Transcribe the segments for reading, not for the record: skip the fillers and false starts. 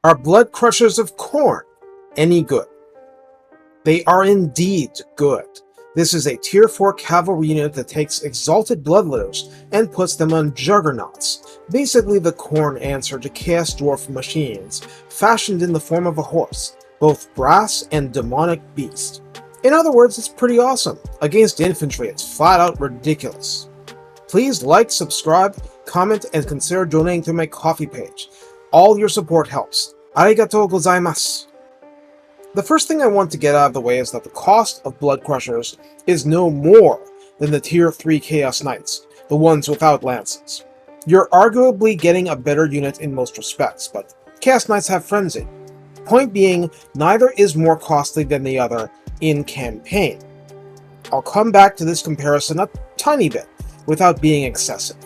Are Bloodcrushers of Khorne any good? They are indeed good. This is a Tier 4 cavalry unit that takes exalted bloodletters and puts them on juggernauts, basically the Khorne answer to Chaos Dwarf machines, fashioned in the form of a horse, both brass and demonic beast. In other words, it's pretty awesome. Against infantry, it's flat out ridiculous. Please like, subscribe, comment, and consider donating to my Ko-fi page. All your support helps. Arigatou gozaimasu. The first thing I want to get out of the way is that the cost of Bloodcrushers is no more than the Tier 3 Chaos Knights, the ones without lances. You're arguably getting a better unit in most respects, but Chaos Knights have frenzy. Point being, neither is more costly than the other in campaign. I'll come back to this comparison a tiny bit, without being excessive.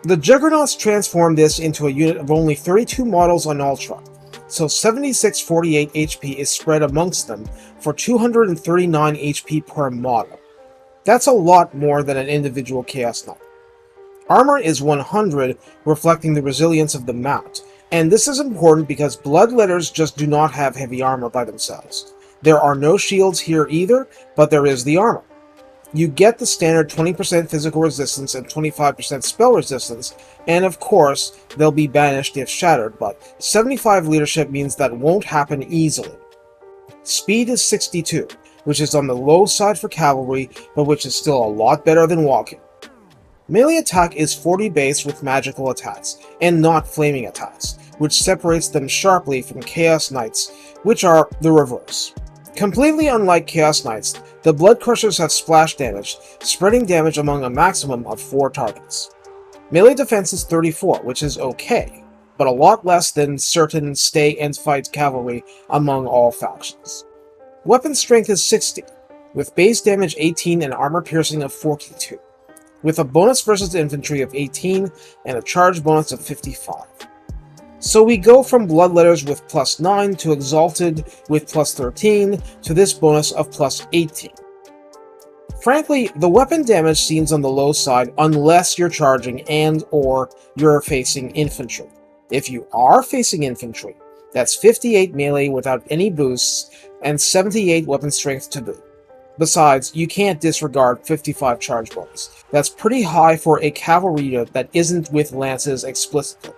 The Juggernauts transform this into a unit of only 32 models on Ultra, so 7648 HP is spread amongst them for 239 HP per model. That's a lot more than an individual Chaos Knight. Armor is 100, reflecting the resilience of the mount, and this is important because Bloodletters just do not have heavy armor by themselves. There are no shields here either, but there is the armor. You get the standard 20% physical resistance and 25% spell resistance, and of course, they'll be banished if shattered, but 75 leadership means that won't happen easily. Speed is 62, which is on the low side for cavalry, but which is still a lot better than walking. Melee attack is 40 base with magical attacks, and not flaming attacks, which separates them sharply from Chaos Knights, which are the reverse. Completely unlike Chaos Knights, the Bloodcrushers have splash damage, spreading damage among a maximum of 4 targets. Melee defense is 34, which is okay, but a lot less than certain stay and fight cavalry among all factions. Weapon strength is 60, with base damage 18 and armor piercing of 42, with a bonus versus infantry of 18 and a charge bonus of 55. So we go from Bloodletters with plus 9 to Exalted with plus 13 to this bonus of plus 18. Frankly, the weapon damage seems on the low side unless you're charging and or you're facing infantry. If you are facing infantry, that's 58 melee without any boosts and 78 weapon strength to boot. Besides, you can't disregard 55 charge bonus. That's pretty high for a cavalry unit that isn't with lances explicitly.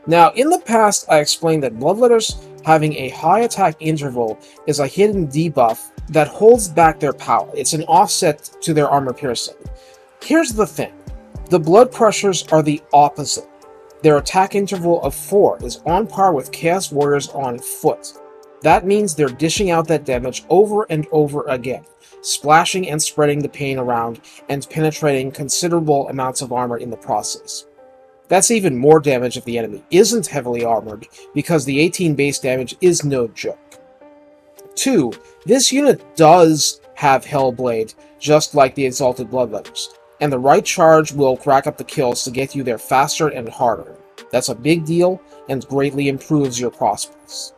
Now, in the past, I explained that Bloodletters having a high attack interval is a hidden debuff that holds back their power. It's an offset to their armor piercing. Here's the thing. The Bloodcrushers are the opposite. Their attack interval of 4 is on par with Chaos Warriors on foot. That means they're dishing out that damage over and over again, splashing and spreading the pain around, and penetrating considerable amounts of armor in the process. That's even more damage if the enemy isn't heavily armored, because the 18 base damage is no joke. 2. This unit does have Hellblade, just like the Exalted Bloodletters, and the right charge will rack up the kills to get you there faster and harder. That's a big deal, and greatly improves your prospects.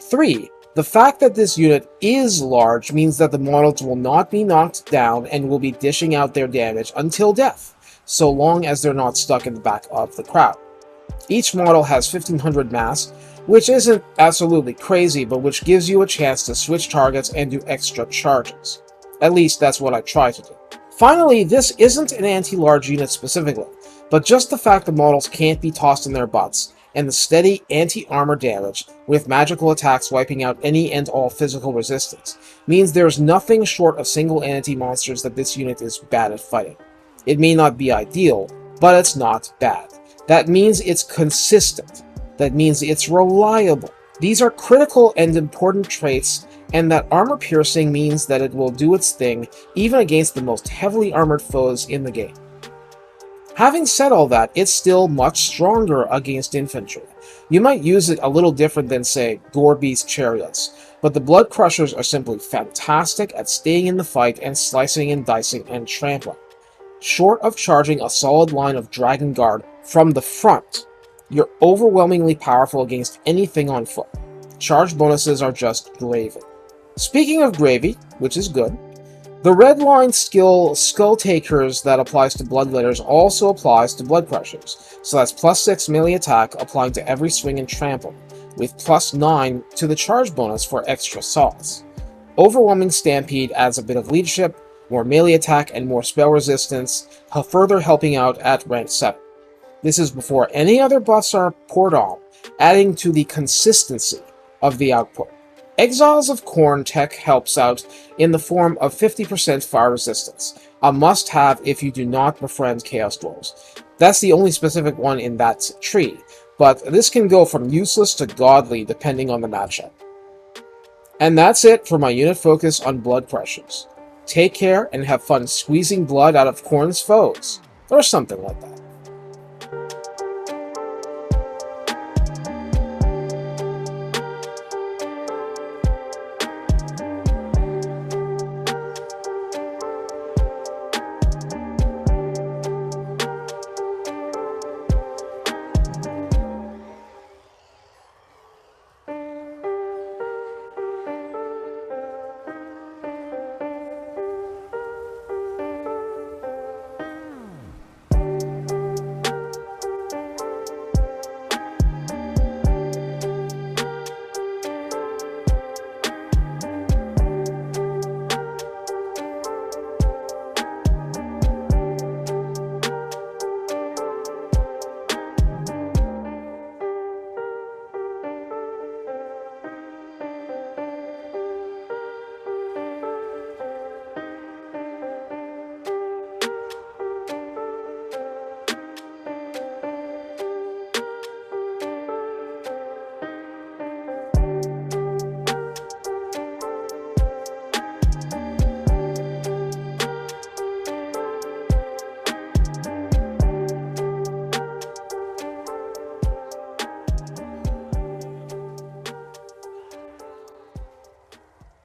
3. The fact that this unit is large means that the models will not be knocked down and will be dishing out their damage until death, so long as they're not stuck in the back of the crowd. Each model has 1500 mass, which isn't absolutely crazy, but which gives you a chance to switch targets and do extra charges. At least that's what I try to do. Finally, this isn't an anti-large unit specifically, but just the fact the models can't be tossed in their butts, and the steady anti-armor damage, with magical attacks wiping out any and all physical resistance, means there's nothing short of single entity monsters that this unit is bad at fighting. It may not be ideal, but it's not bad. That means it's consistent. That means it's reliable. These are critical and important traits, and that armor piercing means that it will do its thing even against the most heavily armored foes in the game. Having said all that, it's still much stronger against infantry. You might use it a little different than, say, Gorebeast chariots, but the Bloodcrushers are simply fantastic at staying in the fight and slicing and dicing and trampling. Short of charging a solid line of Dragon Guard from the front, you're overwhelmingly powerful against anything on foot. Charge bonuses are just gravy. Speaking of gravy, which is good, the red line skill Skull Takers that applies to Bloodletters also applies to Bloodcrushers, so that's plus 6 melee attack applying to every swing and trample, with +9 to the charge bonus for extra sauce. Overwhelming Stampede adds a bit of leadership, more melee attack, and more spell resistance, further helping out at rank 7. This is before any other buffs are poured on, adding to the consistency of the output. Exiles of Khorne tech helps out in the form of 50% fire resistance, a must-have if you do not befriend Chaos Dwarves. That's the only specific one in that tree, but this can go from useless to godly depending on the matchup. And that's it for my unit focus on Bloodcrushers. Take care and have fun squeezing blood out of Khorne's foes, or something like that.